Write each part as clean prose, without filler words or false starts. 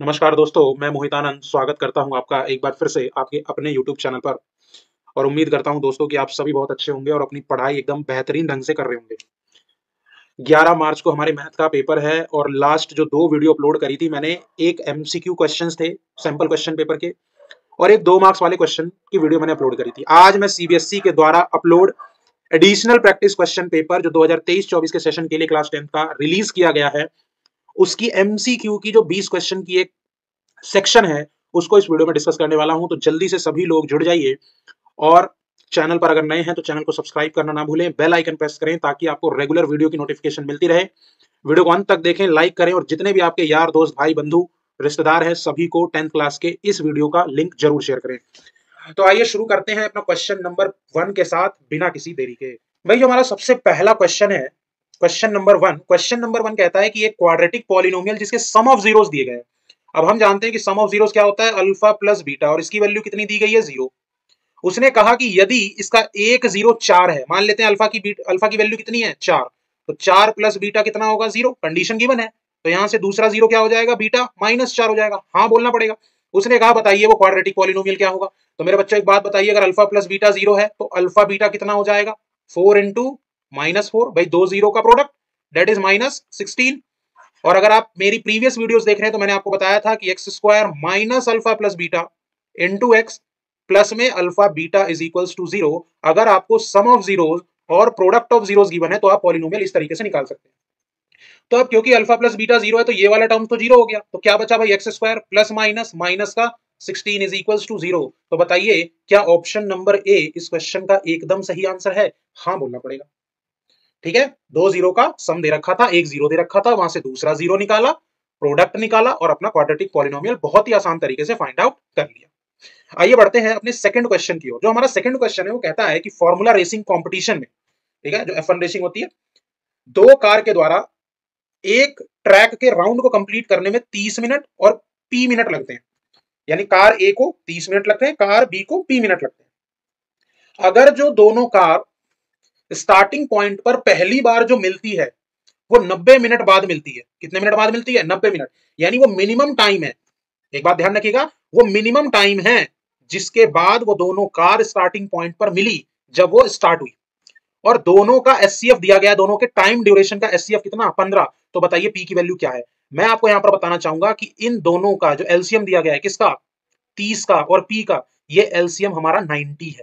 नमस्कार दोस्तों, मैं मोहित आनंद स्वागत करता हूं आपका एक बार फिर से आपके अपने यूट्यूब चैनल पर। और उम्मीद करता हूं दोस्तों कि आप सभी बहुत अच्छे होंगे और अपनी पढ़ाई एकदम बेहतरीन ढंग से कर रहे होंगे। 11 मार्च को हमारे मैथ का पेपर है और लास्ट जो 2 वीडियो अपलोड करी थी मैंने, एक एमसीक्यू क्वेश्चंस थे, सैंपल क्वेश्चन पेपर के, और एक 2 मार्क्स वाले क्वेश्चन की वीडियो मैंने अपलोड करी थी। आज मैं सीबीएसई के द्वारा upload additional practice question paper जो 2023-24 के सेशन के लिए क्लास 10 का रिलीज किया गया है, उसकी एमसीक्यू की जो 20 क्वेश्चन की एक सेक्शन है, उसको इस वीडियो में डिस्कस करने वाला हूं। तो जल्दी से सभी लोग जुड़ जाइए और चैनल पर अगर नए हैं तो चैनल को सब्सक्राइब करना ना भूलें, बेल आइकन प्रेस करें ताकि आपको रेगुलर वीडियो की नोटिफिकेशन मिलती रहे। वीडियो को अंत तक देखें, लाइक करें और जितने भी आपके यार दोस्त भाई बंधु रिश्तेदार हैं सभी को 10th क्लास के इस वीडियो का लिंक जरूर शेयर करें। तो आइए शुरू करते हैं अपना क्वेश्चन नंबर 1 के साथ बिना किसी देरी के। भाई जो हमारा सबसे पहला क्वेश्चन है, क्वेश्चन नंबर 1 कहता है कि एक क्वाड्रेटिक पॉलिनोमियल जिसके सम ऑफ जीरोस दिए गए हैं। अब हम जानते हैं कि सम ऑफ जीरोस क्या होता है, अल्फा प्लस बीटा, और इसकी वैल्यू कितनी दी गई है, 0। उसने कहा कि यदि इसका एक 0 4 है, मान लेते हैं अल्फा की वैल्यू कितनी है, 4, तो 4 प्लस बीटा कितना होगा, 0। कंडीशन गिवन है, तो यहां से दूसरा 0 क्या हो जाएगा, बीटा -4 हो जाएगा। हाँ बोलना पड़ेगा। उसने कहा बताइए वो क्वाड्रेटिक पॉलिनोमियल क्या होगा। तो मेरे बच्चों एक बात बताइए, अगर अल्फा प्लस बीटा 0 है तो अल्फा बीटा कितना हो जाएगा, 4 इंटू -4, भाई दो 0 का प्रोडक्ट, दैट इज -16। और अगर आप मेरी प्रीवियस वीडियोस देख रहे हैं तो मैंने आपको बताया था कि X square minus alpha plus beta into X plus में alpha beta is equals to 0। अगर आपको सम ऑफ जीरोस और प्रोडक्ट ऑफ जीरोस गिवन है तो आप पॉलिनोमियल इस तरीके से निकाल सकते हैं। तो अब क्योंकि अल्फा प्लस बीटा 0 है तो ये वाला टर्म तो 0 हो गया, तो क्या बचा भाई, x square plus minus minus का 16 इज इक्वल्स टू 0। तो बताइए क्या ऑप्शन नंबर ए इस क्वेश्चन का एकदम सही आंसर है। हाँ बोलना पड़ेगा। ठीक है, दो 0 का सम दे रखा था, एक 0 दे रखा था, वहां से दूसरा 0 निकाला, प्रोडक्ट निकाला और अपना क्वाड्रेटिक पॉलिनोमियल बहुत ही आसान तरीके से फाइंड आउट कर लिया। आइए बढ़ते हैं अपने सेकंड क्वेश्चन की ओर। जो हमारा सेकंड क्वेश्चन है वो कहता है कि फॉर्मूला रेसिंग कंपटीशन में, ठीक है, जो F1 रेसिंग होती है, दो कार के द्वारा एक ट्रैक के राउंड को कंप्लीट करने में 30 मिनट और P मिनट लगते हैं। यानी कार ए को 30 मिनट लगते हैं, कार बी को P मिनट लगते हैं। अगर जो दोनों कार स्टार्टिंग पॉइंट पर पहली बार जो मिलती है वो 90 मिनट बाद मिलती है, कितने मिनट बाद मिलती है, 90 मिनट, यानी वो मिनिमम टाइम है। एक बात ध्यान रखिएगा, वो मिनिमम टाइम है जिसके बाद वो दोनों कार स्टार्टिंग पॉइंट पर मिली जब वो स्टार्ट हुई। और दोनों का एचसीएफ दिया गया, दोनों के टाइम ड्यूरेशन का एचसीएफ कितना, 15। तो बताइए पी की वैल्यू क्या है। मैं आपको यहां पर बताना चाहूंगा कि इन दोनों का जो एलसीएम दिया गया है, किसका, 30 का और पी का, ये एलसीएम हमारा 90 है।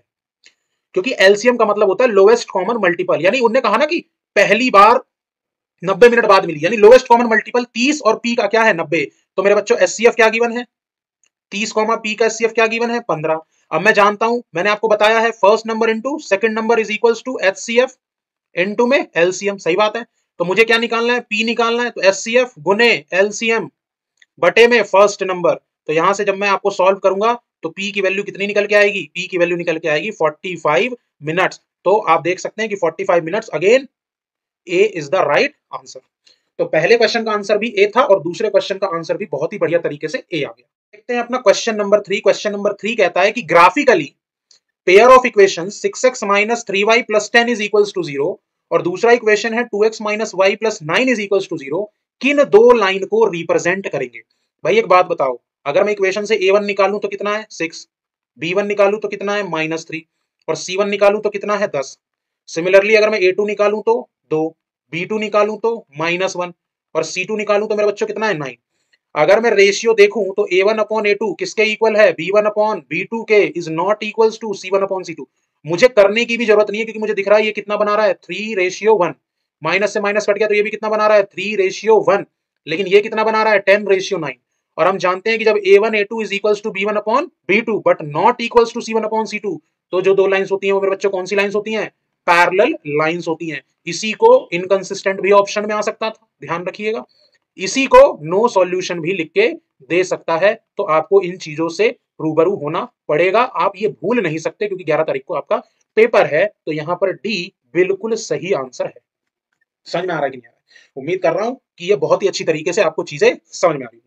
क्योंकि एलसीएम का मतलब होता है लोएस्ट कॉमन मल्टीपल, यानी उन्होंने कहा ना कि पहली बार 90 मिनट बाद मिली, यानी लोएस्ट कॉमन मल्टीपल 30 और पी का क्या है, 90। तो मेरे बच्चों एचसीएफ क्या गिवन है, 30 पी का एचसीएफ क्या गिवन है, 15। अब मैं जानता हूं, मैंने आपको बताया है first number into second number is equals to HCF into में एलसीएम, सही बात है। तो मुझे क्या निकालना है, पी निकालना है, तो एचसीएफ गुने एलसीएम बटे में फर्स्ट नंबर। तो यहां से जब मैं आपको सॉल्व करूंगा तो पी की वैल्यू कितनी निकल के आएगी, पी की वैल्यू निकल के आएगी 45 मिनट्स। तो आप देख सकते हैं कि 45 minutes, again A is the right answer. तो पहले क्वेश्चन का आंसर भी ए था और दूसरे क्वेश्चन का आंसर भी बहुत ही बढ़िया तरीके से ए आ गया। देखते हैं अपना क्वेश्चन नंबर 3। क्वेश्चन नंबर 3 कहता है कि graphically pair of equation 6x minus 3y plus 10 is equals to 0 और दूसरा इक्वेशन है 2x minus y plus 9 is equals to 0, किन दो लाइन को रिप्रेजेंट करेंगे। भाई एक बात बताओ, अगर मैं इक्वेशन से a1 निकालूं तो कितना है 6, b1 निकालूं तो कितना है -3 और c1 निकालूं तो कितना है 10। सिमिलरली अगर मैं a2 निकालूं तो 2, b2 निकालूं तो -1 और c2 निकालूं तो मेरे बच्चों कितना है 9। अगर मैं रेशियो देखूं तो a1 अपॉन a2 किसके इक्वल है, b1 अपॉन b2 के, is not equals to c1 upon c2। मुझे करने की भी जरूरत नहीं है क्योंकि मुझे दिख रहा है ये कितना बना रहा है, 3:1। माइनस से माइनस कट गया तो ये भी कितना बना रहा है, 3:1। लेकिन ये कितना बना रहा है, 10:9। और हम जानते हैं कि जब a1 a2 is equals to b1 upon b2 but not equals to c1 upon c2, तो जो दो लाइंस होती हैं वो मेरे बच्चों कौन सी लाइंस होती हैं, पैरेलल लाइंस होती हैं। इसी को इनकंसिस्टेंट भी ऑप्शन में आ सकता था, ध्यान रखिएगा। इसी को नो सॉल्यूशन भी लिख के दे सकता है। तो आपको इन चीजों से रूबरू होना पड़ेगा, आप ये भूल नहीं सकते क्योंकि 11 तारीख को आपका पेपर है। तो यहां पर डी बिल्कुल सही आंसर है। समझ में आ रहा है कि नहीं आ रहा है। उम्मीद कर रहा हूं कि ये बहुत ही अच्छी तरीके से आपको चीजें समझ में आ रही होंगी।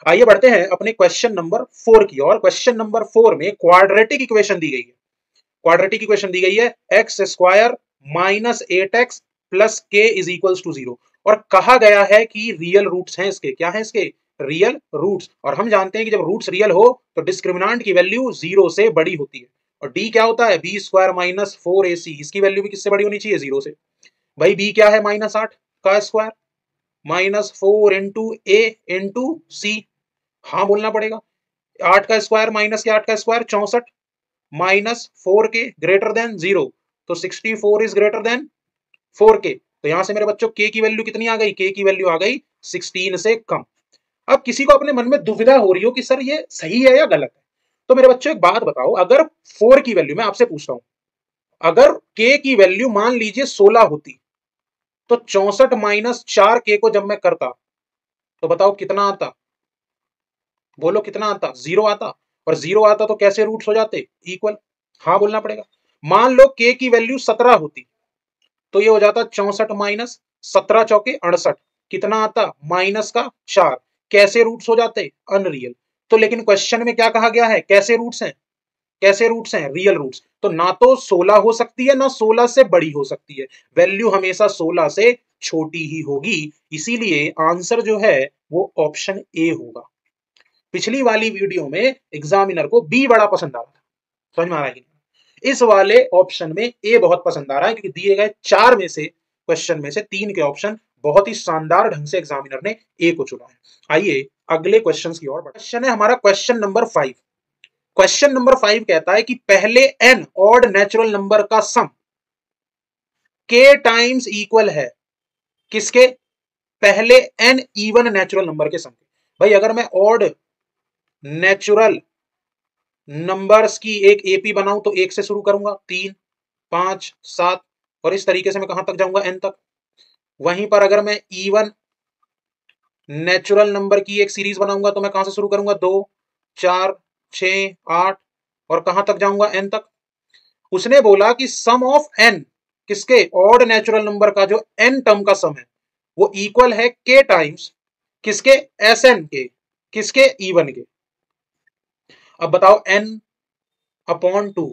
आइए बढ़ते हैं अपने क्वेश्चन नंबर 4 की और क्वेश्चन नंबर 4 में क्वाड्रेटिक इक्वेशन दी गई है। क्वाड्रेटिक इक्वेशन दी गई है x square minus 8x plus के इज इक्वल्स टू 0 और कहा गया है कि रियल रूट्स हैं इसके, क्या है इसके, रियल रूट्स, और हम जानते हैं कि जब रूट्स रियल हो तो डिस्क्रिमिनांट की वैल्यू 0 से बड़ी होती है। और डी क्या होता है, बी स्क्वायर माइनस 4ac, इसकी वैल्यू भी किससे बड़ी होनी चाहिए, 0 से। भाई बी क्या है, -8 का स्क्वायर -4 इंटू ए इंटू सी, हाँ बोलना पड़ेगा। 8 का स्क्वायर माइनस के 8 का स्क्वायर 64, -4 के ग्रेटर देन 0, तो 64 इज ग्रेटर देन 4k। तो यहां से मेरे बच्चों k की वैल्यू कितनी आ गई, k की वैल्यू आ गई 16 से कम। अब किसी को अपने मन में दुविधा हो रही हो कि सर ये सही है या गलत है, तो मेरे बच्चों एक बात बताओ, अगर 4 की वैल्यू, मैं आपसे पूछता हूं, अगर k की वैल्यू मान लीजिए 16 होती, तो 64 माइनस 4k को जब मैं करता तो बताओ कितना आता, बोलो कितना आता, 0 आता। और 0 आता तो कैसे रूट्स हो जाते, इक्वल, हाँ बोलना पड़ेगा। मान लो k की वैल्यू 17 होती तो ये हो जाता 64 माइनस 17 चौके 68, कितना आता, माइनस का 4, कैसे रूट्स हो जाते, अनरियल। तो लेकिन क्वेश्चन में क्या कहा गया है, कैसे रूट्स हैं, कैसे रूट्स हैं, रियल रूट्स। तो ना तो 16 हो सकती है ना 16 से बड़ी हो सकती है, वैल्यू हमेशा 16 से छोटी ही होगी, इसीलिए आंसर जो है वो ऑप्शन ए होगा। पिछली वाली वीडियो में एग्जामिनर को बी बड़ा पसंद आ रहा था, समझ में आ रहा है कि नहीं? इस वाले ऑप्शन में ए बहुत पसंद आ रहा है, क्योंकि दिए गए 4 में से क्वेश्चन में से 3 के ऑप्शन बहुत ही शानदार ढंग से एग्जामिनर ने ए को चुना है। आइए अगले क्वेश्चन की ओर बढ़ते हैं। क्वेश्चन है हमारा क्वेश्चन नंबर 5। क्वेश्चन नंबर 5 कहता है कि पहले n ऑड नेचुरल नंबर का सम k टाइम्स इक्वल है किसके, पहले n इवन नेचुरल नंबर के सम के। भाई अगर मैं ऑड नेचुरल नंबर्स की एक एपी बनाऊं तो 1 से शुरू करूंगा, 3 5 7, और इस तरीके से मैं कहां तक जाऊंगा, n तक। वहीं पर अगर मैं इवन नेचुरल नंबर की एक सीरीज बनाऊंगा तो मैं कहां से शुरू करूंगा, 2 4 6 8, और कहां तक जाऊंगा, n तक। उसने बोला कि सम ऑफ n, किसके, ऑड नेचुरल नंबर का जो n टर्म का सम है वो इक्वल है k टाइम्स किसके, Sn के, किसके, इवन के। अब बताओ n अपॉन 2,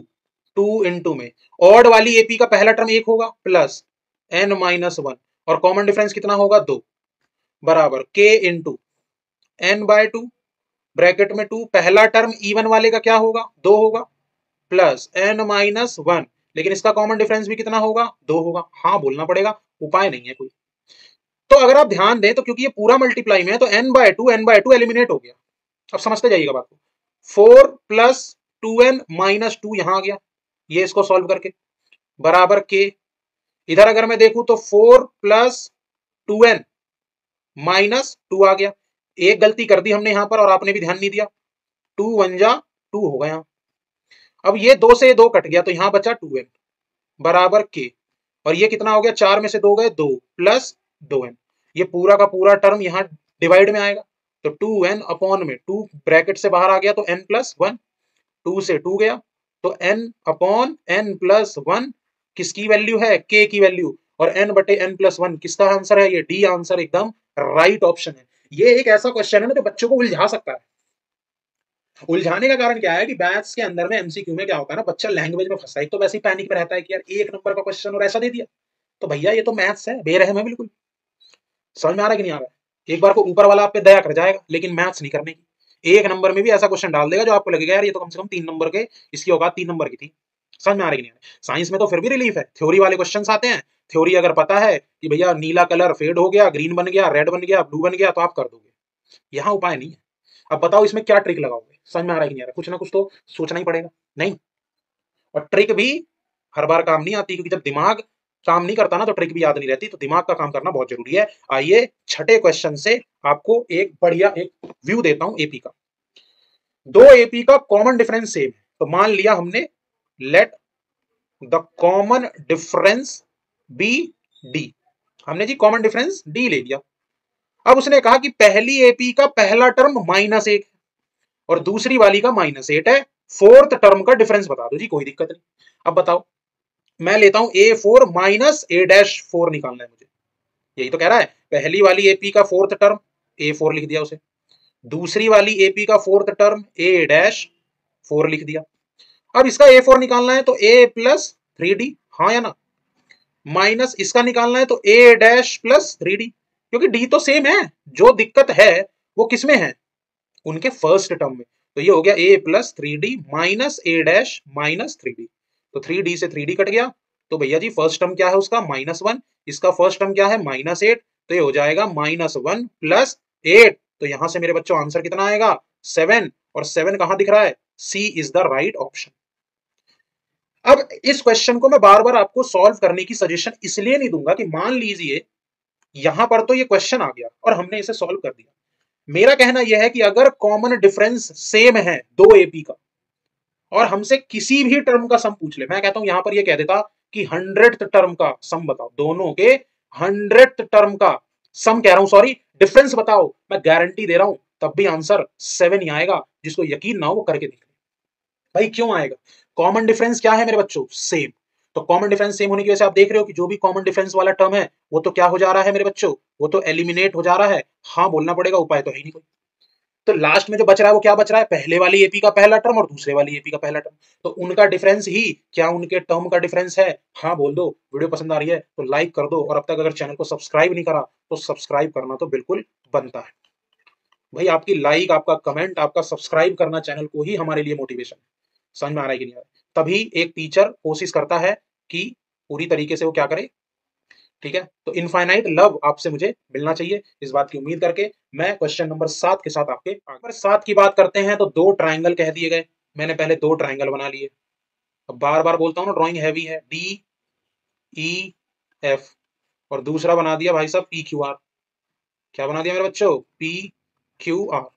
2 इंटू में ऑड वाली एपी का पहला टर्म 1 होगा प्लस n माइनस 1, और कॉमन डिफरेंस कितना होगा, 2, बराबर k into n by 2, bracket में 2, पहला टर्म इवन वाले का क्या होगा, 2 होगा, प्लस n माइनस 1, लेकिन इसका कॉमन डिफरेंस भी कितना होगा, 2 होगा, हाँ बोलना पड़ेगा, उपाय नहीं है कोई। तो अगर आप ध्यान दें तो क्योंकि ये पूरा मल्टीप्लाई में है तो n बाय 2 एलिमिनेट हो गया। अब समझते जाइएगा बात को, 4 प्लस 2n माइनस 2 यहां आ गया, ये इसको सॉल्व करके बराबर k। इधर अगर मैं देखूं तो 4 प्लस 2n माइनस 2 आ गया। एक गलती कर दी हमने यहां पर और आपने भी ध्यान नहीं दिया, 2 1 जा 2 हो गया। अब ये 2 से 2 कट गया तो यहां बचा 2n बराबर k, और ये कितना हो गया, 4 में से 2 गए 2 प्लस 2n, ये पूरा का पूरा टर्म यहां डिवाइड में आएगा, तो 2n अपॉन में 2 ब्रैकेट से बाहर आ गया तो n प्लस 1, 2 से 2 गया तो n अपॉन n प्लस 1 किसकी वैल्यू है, k की वैल्यू, और n बटे n प्लस 1 किसका आंसर है, ये डी आंसर एकदम राइट ऑप्शन है। ये एक ऐसा क्वेश्चन है ना जो बच्चों को उलझा सकता है। उलझाने का कारण क्या है कि मैथ्स के अंदर में एमसीक्यू में क्या होता है ना, बच्चा लैंग्वेज में फंसता है, तो वैसे ही पैनिक में रहता है कि यार 1 नंबर का क्वेश्चन और ऐसा दे दिया, तो भैया ये तो मैथ्स है, बेरहम है बिल्कुल। समझ में आ रहा है कि नहीं आ रहा है, एक बार को ऊपर वाला आप पे दया कर जाएगा, लेकिन मैथ्स नहीं करने की। 1 नंबर में भी ऐसा क्वेश्चन डाल देगा जो आपको लगेगा यार ये तो कम से कम 3 नंबर के, इसकी औकात 3 नंबर की थी। समझ में आ रही कि नहीं आ रही। साइंस में तो फिर भी रिलीफ है, थ्योरी वाले क्वेश्चन आते हैं, थ्योरी अगर पता है कि भैया नीला कलर फेड हो गया, ग्रीन बन गया, रेड बन गया, ब्लू बन गया, तो आप कर दोगे। यहाँ उपाय नहीं है। अब बताओ इसमें क्या ट्रिक लगाओगे, समझ में आ रहा है कि नहीं आ रहा, कुछ ना कुछ तो सोचना ही पड़ेगा। नहीं, और ट्रिक भी हर बार काम नहीं आती, क्योंकि जब दिमाग काम नहीं करता ना तो ट्रिक भी याद नहीं रहती, तो दिमाग का काम करना बहुत जरूरी है। आइए छठे क्वेश्चन से आपको एक बढ़िया एक व्यू देता हूं एपी का। दो एपी का कॉमन डिफरेंस सेम है, तो मान लिया हमने let the common difference be d, हमने जी कॉमन डिफरेंस डी ले लिया। अब उसने कहा कि पहली एपी का पहला टर्म -1 और दूसरी वाली का -8 है, फोर्थ टर्म का डिफरेंस बता दो जी, कोई दिक्कत नहीं। अब बताओ, मैं लेता हूं A4 माइनस A-4 निकालना है मुझे, यही तो कह रहा है। पहली वाली एपी का फोर्थ टर्म A4 लिख दिया उसे, दूसरी वाली एपी का फोर्थ टर्म A-4 लिख दिया। अब इसका A4 निकालना है तो A प्लस 3D, हाँ या ना, माइनस इसका निकालना है तो A- प्लस 3D, क्योंकि D तो सेम है। जो दिक्कत है वो किसमें है, उनके फर्स्ट टर्म में। तो ये हो गया a plus 3d minus a dash minus 3d। तो 3d से 3d कट गया, तो भैया जी फर्स्ट टर्म क्या है उसका -1, इसका फर्स्ट टर्म क्या है -8, तो ये हो जाएगा -1 प्लस 8। तो यहां से मेरे बच्चों आंसर कितना आएगा 7, और 7 कहां दिख रहा है, सी इज द राइट ऑप्शन। अब इस क्वेश्चन को मैं बार बार आपको सॉल्व करने की सजेशन इसलिए नहीं दूंगा कि मान लीजिए यहां पर तो ये क्वेश्चन आ गया और हमने इसे सॉल्व कर दिया। मेरा कहना यह है कि अगर कॉमन डिफरेंस सेम है दो एपी का और हमसे किसी भी टर्म का सम पूछ ले, मैं कहता हूं यहां पर ये कह देता कि 100th टर्म का सम बताओ, दोनों के 100th टर्म का सम कह रहा हूं, सॉरी डिफरेंस बताओ, मैं गारंटी दे रहा हूं तब भी आंसर 7 ही आएगा। जिसको यकीन ना हो वो करके देख ले। भाई क्यों आएगा, कॉमन डिफरेंस क्या है मेरे बच्चों, सेम। तो कॉमन डिफरेंस सेम होने की वजह से आप देख रहे हो कि जो भी कॉमन डिफरेंस वाला टर्म है वो तो क्या हो जा रहा है मेरे बच्चों, वो तो एलिमिनेट हो जा रहा है। हाँ बोलना पड़ेगा, उपाय तो है ही नहीं कोई। तो लास्ट में जो बच रहा है वो क्या बच रहा है, पहले वाली एपी का पहला टर्म और दूसरे वाली एपी का पहला टर्म। तो उनका डिफरेंस ही क्या उनके टर्म का डिफरेंस है। हाँ बोल दो। वीडियो पसंद आ रही है तो लाइक कर दो, और अब तक अगर चैनल को सब्सक्राइब नहीं करा तो सब्सक्राइब करना तो बिल्कुल बनता है। भाई आपकी लाइक, आपका कमेंट, आपका सब्सक्राइब करना चैनल को ही हमारे लिए मोटिवेशन है। समझ में आ रहा है कि नहीं आ रहा है? तभी एक टीचर कोशिश करता है कि पूरी तरीके से वो क्या करे, ठीक है। तो इनफाइनाइट लव आपसे मुझे मिलना चाहिए, इस बात की उम्मीद करके मैं क्वेश्चन नंबर 7 के साथ आपके नंबर 7 की बात करते हैं। तो दो ट्राइंगल कह दिए गए, मैंने पहले दो ट्राइंगल बना लिए। अब बार बार बोलता हूं ना, ड्राइंग हैवी है, डी ई एफ, और दूसरा बना दिया भाई साहब पी क्यू आर। क्या बना दिया मेरे बच्चों, पी क्यू आर।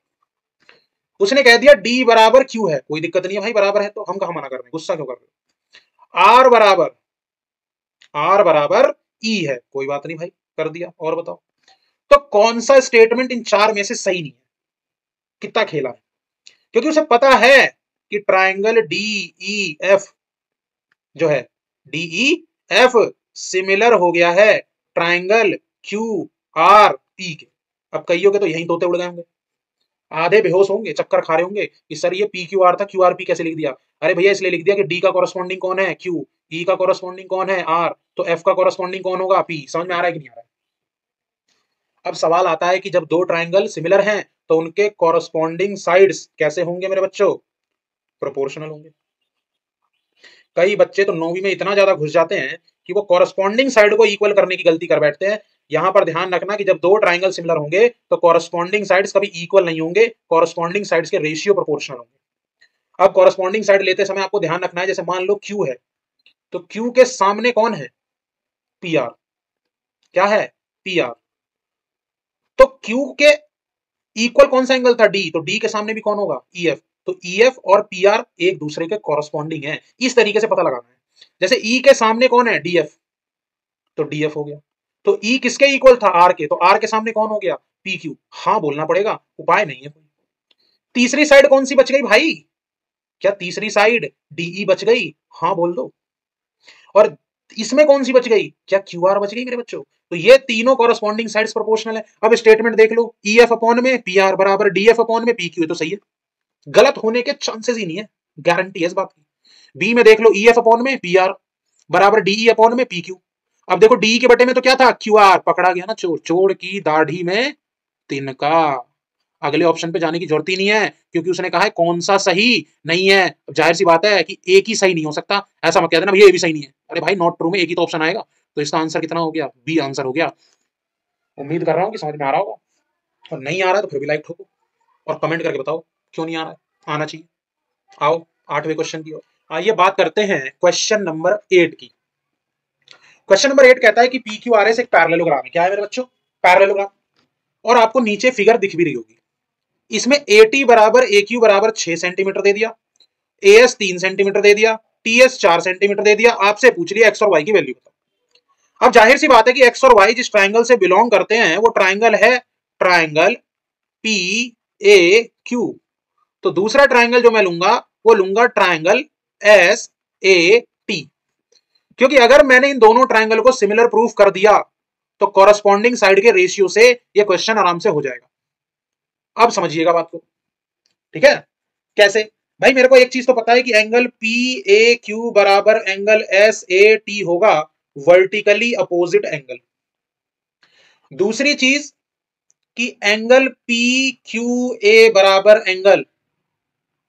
उसने कह दिया डी बराबर क्यू है, कोई दिक्कत नहीं है भाई, बराबर है तो हम कहां मना कर रहे हैं, गुस्सा क्यों कर रहे हो। आर बराबर ई है, कोई बात नहीं भाई, कर दिया। और बताओ तो कौन सा स्टेटमेंट इन चार में से सही नहीं है, कितना खेला है। क्योंकि उसे पता है कि ट्राइंगल डी ई एफ जो है, डी ई एफ सिमिलर हो गया है ट्राइंगल क्यू आर पी के। अब कईयों के तो यही तोते उड़ गए होंगे, आधे बेहोश होंगे, चक्कर खा रहे होंगे कि सर ये पी क्यू आर था, क्यू आर पी कैसे लिख दिया। अरे भैया इसलिए लिख दिया कि डी का कॉरेस्पॉन्डिंग कौन है, क्यू, ई का कॉरेस्पॉन्डिंग कौन है, आर, तो एफ का कॉरेस्पॉन्डिंग कौन होगा, पी। समझ में आ रहा है कि नहीं आ रहा है। अब सवाल आता है कि जब दो ट्राइंगल सिमिलर हैं तो उनके कॉरेस्पॉन्डिंग साइड्स कैसे होंगे मेरे बच्चों, प्रोपोर्शनल होंगे। कई बच्चे तो 9वीं में इतना ज्यादा घुस जाते हैं कि वो कॉरेस्पॉन्डिंग साइड को इक्वल करने की गलती कर बैठते हैं। यहां पर ध्यान रखना कि जब दो ट्राइंगल सिमिलर होंगे तो कॉरेस्पॉन्डिंग साइड्स कभी इक्वल नहीं होंगे, कॉरेस्पॉन्डिंग साइड्स के रेशियो प्रोपोर्शनल होंगे। अब कॉरेस्पॉन्डिंग साइड लेते समय आपको ध्यान रखना है, जैसे मान लो क्यू है, तो क्यू के सामने कौन है, पी आर। क्या है, पी आर। तो क्यू के इक्वल कौन सा एंगल था, डी, तो डी के सामने भी कौन होगा, ई एफ। तो ई एफ और पी आर एक दूसरे के कॉरेस्पॉन्डिंग है, इस तरीके से पता लगाना है। जैसे ई के सामने कौन है, डी एफ, तो डी एफ हो गया। तो ई किसके इक्वल था, आर के, तो आर के सामने कौन हो गया, पी क्यू। हाँ बोलना पड़ेगा, उपाय नहीं है कोई। तीसरी साइड कौन सी बच गई भाई, क्या तीसरी साइड डीई बच गई, हाँ बोल दो। और इसमें कौन सी बच गई, क्या क्यू आर बच गई मेरे बच्चों। तो ये तीनों कॉरेस्पॉन्डिंग साइड्स प्रोपोर्शनल है। अब स्टेटमेंट देख लो, ई एफ अपॉन में पी आर बराबर डी एफ अपॉन में पी क्यू, तो सही है, गलत होने के चांसेस ही नहीं है, गारंटी है इस बात की। बी में देख लो, ई एफ अपॉन में पी आर बराबर डीई अपॉन में पी क्यू। अब देखो डी के बटे में तो क्या था, क्यू आर, पकड़ा गया ना चोर, चोर की दाढ़ी में तिनका। अगले ऑप्शन पे जाने की जरूरत ही नहीं है, क्योंकि उसने कहा है कौन सा सही नहीं है। जाहिर सी बात है कि एक ही सही नहीं हो सकता, ऐसा मत कह देना भैया ये भी सही नहीं है। अरे भाई नॉट ट्रू में एक ही तो ऑप्शन आएगा, तो इसका आंसर कितना हो गया, बी आंसर हो गया। उम्मीद कर रहा हूँ कि समझ में आ रहा होगा, और नहीं आ रहा तो फिर भी लाइक ठोको और कमेंट करके बताओ क्यों नहीं आ रहा है, आना चाहिए। आओ 8वें क्वेश्चन की ओर। आइए बात करते हैं क्वेश्चन नंबर 8 की। क्वेश्चन नंबर 8 कहता है कि पी क्यू आर एस एक पैरेललोग्राम है। क्या है मेरे बच्चों, पैरेललोग्राम। और आपको नीचे फिगर दिख भी रही होगी। इसमें ए टी बराबर ए क्यू बराबर 6 सेंटीमीटर दे दिया, ए एस 3 सेंटीमीटर दे दिया, टी एस 4 सेंटीमीटर दे दिया। आपसे पूछ लिया एक्स और वाई की वैल्यू बताओ। अब जाहिर सी बात है कि एक्स और वाई जिस ट्राइंगल से बिलोंग करते हैं वो ट्राइंगल है ट्राइंगल पी ए क्यू। तो दूसरा ट्राइंगल जो मैं लूंगा वो लूंगा ट्राइंगल एस ए टी। क्योंकि अगर मैंने इन दोनों ट्राइंगल को सिमिलर प्रूफ कर दिया तो कॉरेस्पॉन्डिंग साइड के रेशियो से ये क्वेश्चन आराम से हो जाएगा। अब समझिएगा बात को, ठीक है। कैसे, भाई मेरे को एक चीज तो पता है कि एंगल पी ए क्यू बराबर एंगल एस ए टी होगा, वर्टिकली अपोजिट एंगल। दूसरी चीज, कि एंगल पी क्यू ए बराबर एंगल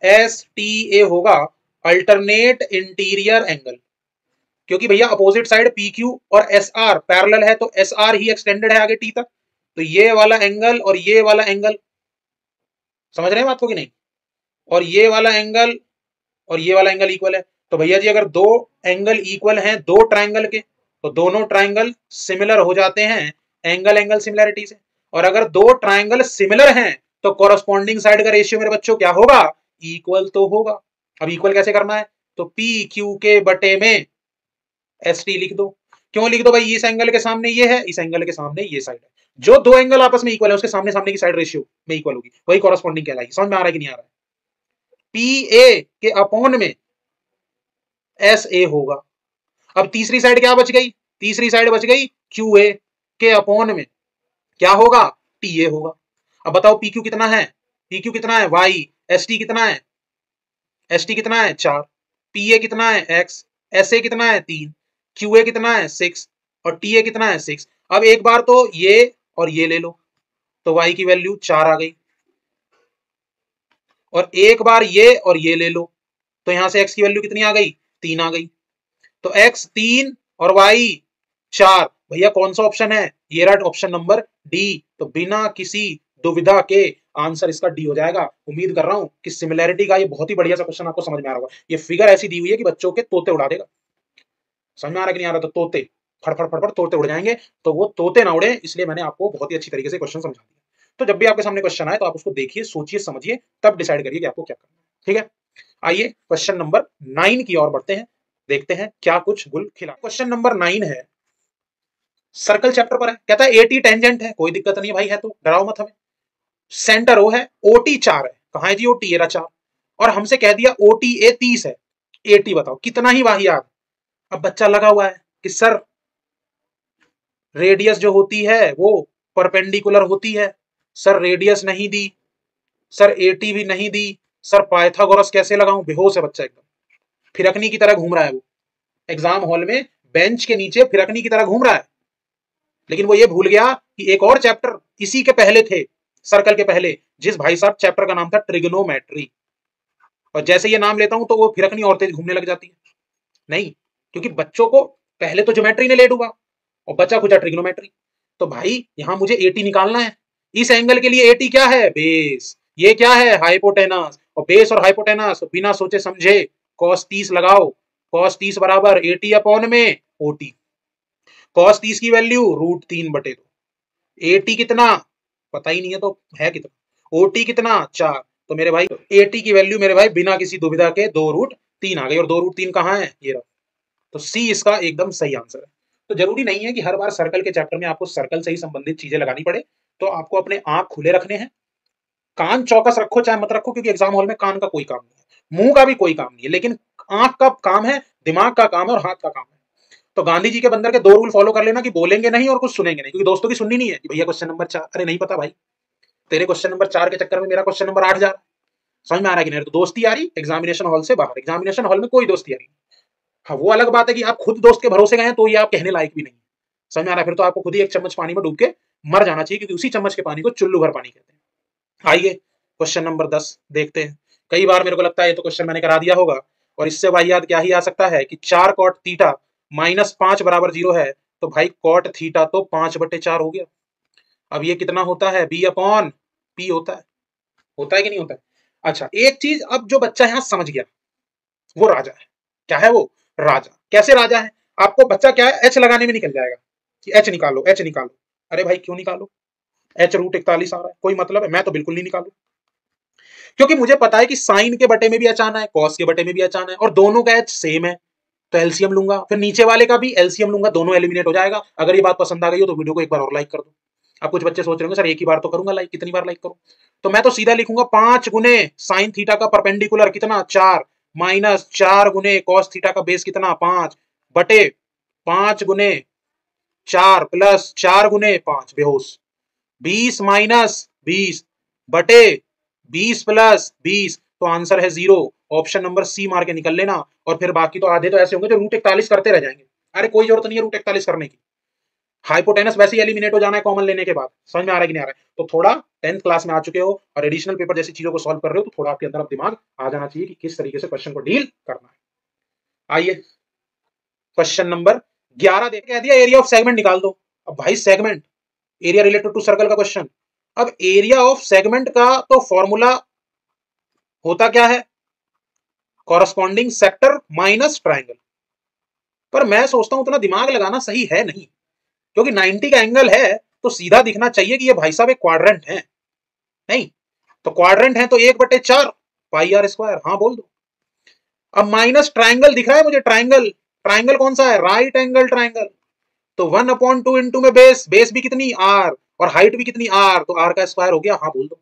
एस टी ए होगा अल्टरनेट इंटीरियर एंगल, क्योंकि भैया अपोजिट साइड पी क्यू और एस आर पैरेलल है, तो एस आर ही एक्सटेंडेड है आगे टी तक, तो ये वाला एंगल और ये वाला एंगल, समझ रहे हैं बात को कि नहीं, और ये वाला एंगल और ये वाला एंगल इक्वल है। तो भैया जी अगर दो एंगल इक्वल हैं दो ट्राइंगल के, तो दोनों ट्राइंगल सिमिलर हो जाते हैं एंगल एंगल सिमिलरिटी से, और अगर दो ट्राइंगल सिमिलर हैं तो कॉरस्पॉन्डिंग साइड का रेशियो मेरे बच्चों क्या होगा, इक्वल तो होगा। अब इक्वल कैसे करना है, तो पी क्यू के बटे में एस टी लिख दो। क्यों लिख दो भाई, इस एंगल के सामने ये है, इस एंगल के सामने ये साइड है, जो दो एंगल आपस में इक्वल है उसके सामने सामने की साइड रेशियो में इक्वल होगी, वही कॉरस्पॉन्डिंग कहलाएगी। समझ में आ रहा है कि नहीं आ रहा है, पी ए के अपॉन में एस ए होगा। अब तीसरी साइड क्या बच गई, तीसरी साइड बच गई क्यू ए के अपॉन में क्या होगा, टी ए होगा। अब बताओ पी क्यू कितना है, पी क्यू कितना है वाई, एस टी कितना है, एस टी कितना है 4, पी ए कितना है x, एस ए कितना है 3, क्यू ए कितना है 6 और टी ए कितना है 6। अब एक बार तो ये और ये ले लो, तो y की वैल्यू 4 आ गई, और एक बार ये और ये ले लो, तो यहां से x की वैल्यू कितनी आ गई, 3 आ गई। तो x 3 और y 4, भैया कौन सा ऑप्शन है, ये रहा ऑप्शन नंबर डी। तो बिना किसी दुविधा के आंसर इसका डी हो जाएगा। उम्मीद कर रहा हूं कि सिमिलैरिटी का ये बहुत ही बढ़िया सा क्वेश्चन आपको समझ में आ रहा होगा। ये फिगर ऐसी दी हुई है कि बच्चों के तोते उड़ा देगा। समझ में आ रहा है कि नहीं आ रहा, तो तोते फड़फड़ फड़फड़ तोते उड़ जाएंगे, तो वो तोते ना उड़े इसलिए मैंने आपको बहुत ही अच्छी तरीके से क्वेश्चन समझा दिया। तो जब भी आपके सामने क्वेश्चन आए तो आप उसको देखिए, सोचिए, समझिए, तब डिसाइड करिए कि आपको क्या करना है। ठीक है, आइए क्वेश्चन नंबर 9 की ओर बढ़ते हैं, देखते हैं क्या कुछ गुल खिला। क्वेश्चन नंबर 9 है, सर्कल चैप्टर पर है, कहता है एटी टेंजेंट है, कोई दिक्कत नहीं है भाई, है तो डराओ मत हमें। सेंटर ओ है, ओटी 4 है, कहां है जी ओटी, एरा 4, और हमसे कह दिया ओटी ए 30 है, एटी बताओ कितना ही वाहियात। अब बच्चा लगा हुआ है कि सर रेडियस जो होती है वो परपेंडिकुलर होती है, सर रेडियस नहीं दी, सर एटी भी नहीं दी, सर पाइथागोरस कैसे लगाऊं, बेहोश है बच्चा एकदम, फिरकनी की तरह घूम रहा है वो एग्जाम हॉल में, बेंच के नीचे फिरकनी की तरह घूम रहा है। लेकिन वो ये भूल गया कि एक और चैप्टर इसी के पहले थे, सर्कल के पहले, जिस भाई साहब चैप्टर का नाम था ट्रिग्नोमेट्री, और जैसे ये नाम लेता हूं तो वो फिरकनी और तेज घूमने लग जाती है। नहीं, क्योंकि बच्चों को पहले तो ज्योमेट्री ने ले डूबा और बच्चा खुजा ट्रिग्नोमेट्री। तो भाई यहां मुझे एटी निकालना है, इस एंगल के लिए एटी क्या है, बेस, ये क्या है हाइपोटेनस, और बेस और हाइपोटेनस बिना सोचे समझे cos 30 लगाओ, cos 30 बराबर एटी अपॉन में ओटी, cos 30 की वैल्यू √3/2, एटी कितना पता ही नहीं है, तो है कितना, ओटी कितना 4, तो मेरे भाई एटी की वैल्यू मेरे भाई बिना किसी दुविधा के 2√3 आ गई, और 2√3 कहां है, ये रहा। तो सी इसका एकदम सही आंसर है। तो जरूरी नहीं है कि हर बार सर्कल के चैप्टर में आपको सर्कल से ही संबंधित चीजें लगानी पड़े, तो आपको अपने आंख खुले रखने हैं, कान चौकस रखो चाहे मत रखो, क्योंकि एग्जाम हॉल में कान का कोई काम नहीं है, मुंह का भी कोई काम नहीं है, लेकिन आंख का काम है, दिमाग का काम है और हाथ का काम है। तो गांधी जी के बंदर के 2 रूल फॉलो कर लेना कि बोलेंगे नहीं और कुछ सुनेंगे नहीं, क्योंकि दोस्तों की सुननी नहीं है कि भैया क्वेश्चन नंबर 4, अरे नहीं पता भाई, तेरे क्वेश्चन नंबर 4 के चक्कर में मेरा क्वेश्चन नंबर 8 जा रहा है। समझ में आ रहा है कि नहीं, तो दोस्ती आ रही एग्जामिनेशन हॉल से बाहर, एग्जामिनेशन हॉल में कोई दोस्ती आ रही। हाँ वो अलग बात है कि आप खुद दोस्त के भरोसे गए हैं तो ये आप कहने लायक भी नहीं। समझ में आ रहा है, फिर तो आपको खुद ही एक चम्मच पानी में डूब के मर जाना चाहिए, क्योंकि उसी चम्मच के पानी को चुल्लू भर पानी कहते हैं। आइए क्वेश्चन नंबर 10 देखते हैं। कई बार मेरे को लगता है ये तो क्वेश्चन मैंने करा दिया होगा, और इससे वाहियात क्या ही आ सकता है कि 4 cot थीटा -5 बराबर 0 है, तो भाई cot थीटा तो 5/4 हो गया। अब ये कितना होता है, बी अपॉन पी होता है कि नहीं होता है। अच्छा एक चीज, अब जो बच्चा यहां समझ गया वो राजा है। क्या है वो, राजा। कैसे राजा है, आपको बच्चा क्या है, एच लगाने में निकल जाएगा कि एच निकालो, एच निकालो। अरे भाई क्यों निकालो, एच √41 आ रहा है, कोई मतलब है, मैं तो बिल्कुल नहीं निकालू, क्योंकि मुझे पता है कि साइन के बटे में भी एच आना है, कॉस के बटे में भी एच आना है, और दोनों का एच सेम है, तो एलसीएम लूंगा, फिर नीचे वाले का भी एलसीएम लूंगा, दोनों एलिमिनेट हो जाएगा। अगर ये बात पसंद आ गई हो तो वीडियो को एक बार और लाइक कर दो। अब कुछ बच्चे सोच रहे होंगे सर एक ही बार तो करूंगा लाइक, कितनी बार लाइक करूं, तो मैं तो सीधा लिखूंगा 5 गुने साइन थीटा का परपेंडिकुलर कितना 4, -4 गुने कॉस थीटा का बेस कितना 5, बटे 5 गुने 4 प्लस 4 गुने 5, बेहोश, 20 - 20 बटे 20 + 20, तो आंसर है 0। ऑप्शन नंबर सी मार के निकल लेना, और फिर बाकी तो आधे तो ऐसे होंगे जो √41 करते रह जाएंगे। अरे कोई जरूरत नहीं है √41 करने की, हाइपोटेनस वैसे ही एलिमिनेट हो जाना है कॉमन लेने के बाद। समझ में आ रहा है कि नहीं आ रहा है? तो थोड़ा 10th क्लास में आ चुके हो और एडिशनल पेपर जैसी चीजों को सॉल्व कर रहे हो तो थोड़ा आपके अंदर अब दिमाग आ जाना चाहिए कि किस तरीके से क्वेश्चन को डील करना है। आइए क्वेश्चन नंबर 11 दे कह दिया एरिया ऑफ सेगमेंट निकाल दो। अब भाई segment, area related to circle का क्वेश्चन। अब एरिया ऑफ सेगमेंट का तो फॉर्मूला होता क्या है? Corresponding sector minus triangle. पर मैं सोचता हूं उतना दिमाग लगाना सही है नहीं, क्योंकि 90 का एंगल है तो सीधा दिखना चाहिए कि ये भाई साहब एक क्वाड्रेंट है। नहीं तो क्वाड्रेंट है तो 1/4 पाई आर स्क्वायर। हाँ बोल दो। अब माइनस ट्राइंगल दिख रहा है मुझे, ट्राइंगल, ट्राइंगल कौन सा है? Right angle triangle. तो 1/2 इंटू में बेस, बेस भी कितनी? आर, और हाइट भी कितनी? आर, तो आर का स्क्वायर हो गया। हाँ बोल दो।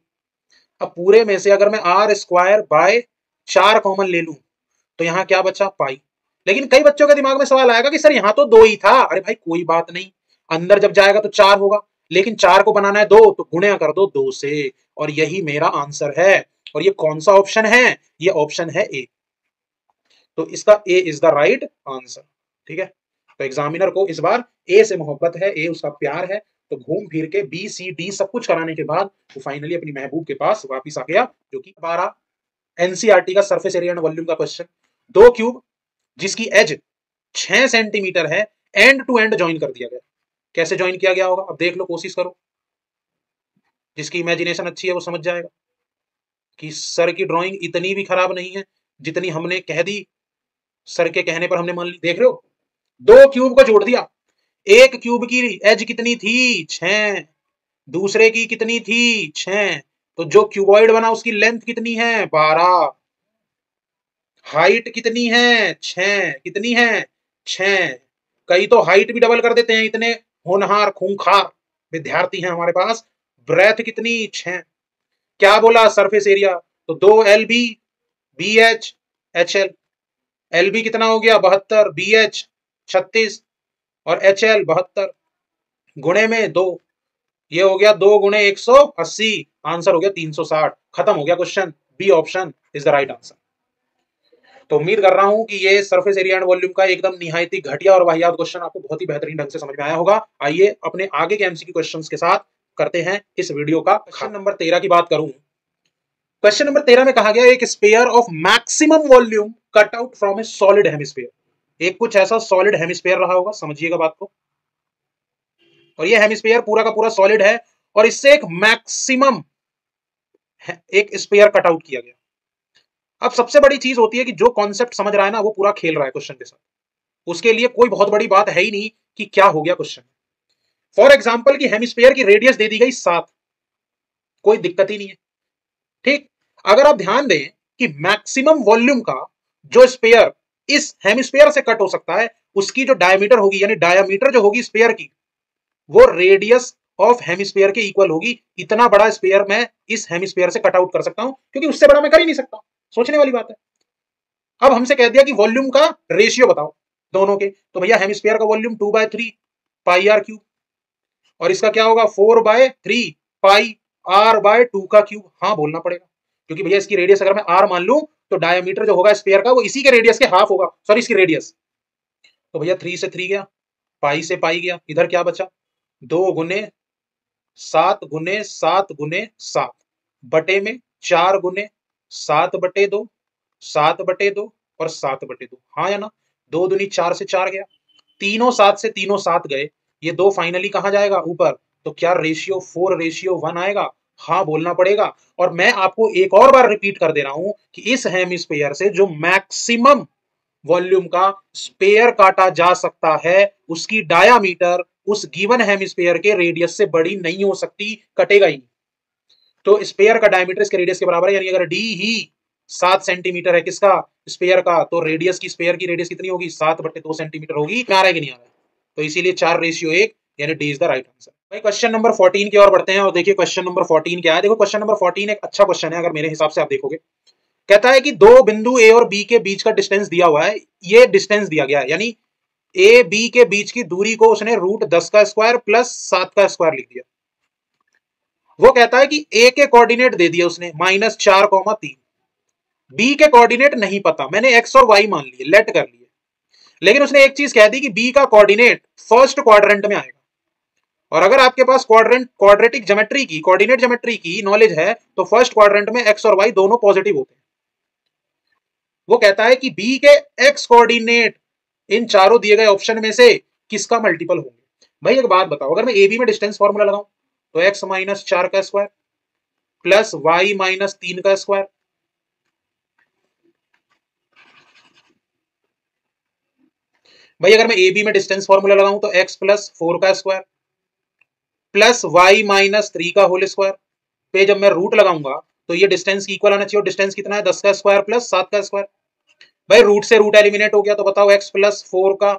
अब पूरे में से अगर मैं आर स्क्वायर बाय 4 कॉमन ले लूं तो यहां क्या बचा? पाई। लेकिन कई बच्चों के दिमाग में सवाल आएगा कि सर यहां तो 2 ही था। अरे भाई कोई बात नहीं, अंदर जब जाएगा तो 4 होगा, लेकिन 4 को बनाना है 2 तो गुणा कर दो 2 से, और यही मेरा आंसर है। और ये कौन सा ऑप्शन है? ये ऑप्शन है ए। तो इसका ए इज द राइट आंसर। ठीक है, तो एग्जामिनर को इस बार ए से मोहब्बत है, ए उसका प्यार है। तो घूम फिर के बी सी डी सब कुछ कराने के बाद वो फाइनली अपनी महबूब के पास वापिस आ गया, जो कि 12 एनसीईआरटी का सरफेस एरिया एंड वॉल्यूम का क्वेश्चन। 2 क्यूब जिसकी एज 6 सेंटीमीटर है, एंड टू एंड ज्वाइन कर दिया गया। कैसे ज्वाइन किया गया होगा? अब देख लो, कोशिश करो। जिसकी इमेजिनेशन अच्छी है वो समझ जाएगा कि सर की ड्राइंग इतनी भी खराब नहीं है जितनी हमने कह दी, सर के कहने पर हमने मान ली। देख रहे हो, 2 क्यूब को जोड़ दिया। एक क्यूब की एज कितनी थी? 6। दूसरे की कितनी थी? 6। तो जो क्यूबॉइड बना उसकी लेंथ कितनी है? 12। हाइट कितनी है? 6। कितनी है? 6। कई तो हाइट भी डबल कर देते हैं, इतने होनहार खूंखार विद्यार्थी हैं हमारे पास। ब्रेथ कितनी? 6। क्या बोला? Surface area. तो 2 L B, B H, H L. L B कितना हो गया? 72, बी एच 36 और एच एल 72 गुणे में 2। ये हो गया 2 गुणे 180, आंसर हो गया 360। खत्म हो गया question. B option is the right answer. तो उम्मीद कर रहा हूं कि ये सरफेस एरिया एंड वॉल्यूम का एकदम निहायती घटिया और वाहियात क्वेश्चन आपको बहुत ही बेहतरीन ढंग से समझ में आया होगा। आइए अपने आगे के एमसीक्यू क्वेश्चंस के साथ करते हैं इस वीडियो का। क्वेश्चन नंबर 13 की बात करूं, क्वेश्चन नंबर 13 में कहा गया एक sphere of maximum volume cut out from A solid hemisphere. एक कुछ ऐसा सॉलिड हेमिस्फीयर रहा होगा, समझिएगा बात को। और ये हेमिस्फीयर पूरा का पूरा सॉलिड है और इससे एक मैक्सिमम एक स्फीयर कट आउट किया गया। अब सबसे बड़ी चीज होती है कि जो कॉन्सेप्ट समझ रहा है ना वो पूरा खेल रहा है क्वेश्चन के साथ, उसके लिए कोई बहुत बड़ी बात है ही नहीं कि क्या हो गया क्वेश्चन। फॉर एग्जाम्पल की हेमिस्फीयर की रेडियस दे दी गई 7, कोई दिक्कत ही नहीं है। ठीक, अगर आप ध्यान दें कि मैक्सिमम वॉल्यूम का जो स्फीयर इस हेमिस्फीयर से कट हो सकता है उसकी जो डायमीटर होगी, यानी डायमीटर जो होगी स्फीयर की, वो रेडियस ऑफ हेमिस्फीयर के इक्वल होगी। इतना बड़ा स्फीयर मैं इस हेमिस्फीयर से कट आउट कर सकता हूं, क्योंकि उससे बड़ा मैं कर ही नहीं सकता। सोचने वाली बात है। अब हमसे कह दिया कि वॉल्यूम का रेशियो बताओ दोनों के, तो भैया हेमिस्फीयर का वॉल्यूम 2/3 पाई आर क्यूब, और इसका क्या होगा? 4/3 पाई आर बाय 2 का क्यूब। हाँ बोलना पड़ेगा, क्योंकि भैया इसकी रेडियस अगर मैं आर मान लूं तो डायमीटर जो होगा स्फीयर का वो इसी के रेडियस के हाफ होगा, सॉरी इसकी रेडियस। तो भैया 3 से 3 गया, पाई से पाई गया, इधर क्या बचा? 2 गुने 7 गुने 7 गुने 7 बटे में 4 गुने 7/2, 7/2 और 7/2। हाँ या ना? 2 दूनी 4 से 4 गया, तीनों 7 से तीनों 7 गए, ये 2 फाइनली कहां जाएगा? ऊपर। तो क्या रेशियो 4:1 आएगा? हाँ बोलना पड़ेगा। और मैं आपको एक और बार रिपीट कर दे रहा हूं कि इस हेमिस्फीयर से जो मैक्सिमम वॉल्यूम का स्पेयर काटा जा सकता है उसकी डायामीटर उस गिवन हेमिस्फीयर के रेडियस से बड़ी नहीं हो सकती, कटेगा ही। तो स्पेयर का डायमीटर इसके रेडियस के बराबर है, यानी अगर डी ही 7 सेंटीमीटर है किसका? स्पेयर का, तो रेडियस की स्पेयर की रेडियस कितनी होगी? 7/2 सेंटीमीटर होगी। आ रहा है कि नहीं आ रहा है? तो इसीलिए 4:1 यानी D is the right answer. भाई क्वेश्चन नंबर 14 की ओर बढ़ते हैं और देखिए क्वेश्चन नंबर 14 क्या है। देखो क्वेश्चन नंबर 14 एक अच्छा क्वेश्चन है अगर मेरे हिसाब से आप देखोगे। कहता है कि 2 बिंदु ए और बी के बीच का डिस्टेंस दिया हुआ है, ये डिस्टेंस दिया गया है, यानी ए बी के बीच की दूरी को उसने √10 का स्क्वायर प्लस 7 का स्क्वायर लिख दिया। वो कहता है कि ए के कोऑर्डिनेट दे दिए उसने -4,3, बी के कोऑर्डिनेट नहीं पता, मैंने एक्स और वाई मान लिए, लेट कर लिए, लेकिन उसने एक चीज कह दी कि बी का कोऑर्डिनेट फर्स्ट क्वाड्रेंट में आएगा। और अगर आपके पास क्वाड्रेटिक ज्योमेट्री की, कोऑर्डिनेट ज्योमेट्री की नॉलेज है तो फर्स्ट क्वाड्रेंट में एक्स और वाई दोनों पॉजिटिव होते हैं। वो कहता है कि बी के एक्स कोऑर्डिनेट इन चारों दिए गए ऑप्शन में से किसका मल्टीपल होंगे। भाई एक बात बताओ, अगर मैं ए बी में डिस्टेंस फॉर्मूला लगाऊं तो एक्स माइनस 4 का स्क्वायर प्लस वाई माइनस 3 का स्क्वायर, भाई अगर मैं ए बी में डिस्टेंस फॉर्मूला लगाऊं तो एक्स प्लस 4 का स्क्वायर प्लस वाई माइनस 3 का होल स्क्वायर पे जब मैं रूट लगाऊंगा तो ये डिस्टेंस इक्वल आना चाहिए, और डिस्टेंस कितना है 10 का स्क्वायर प्लस 7 का स्क्वायर। भाई रूट से रूट एलिमिनेट हो गया तो बताओ एक्स प्लस 4 का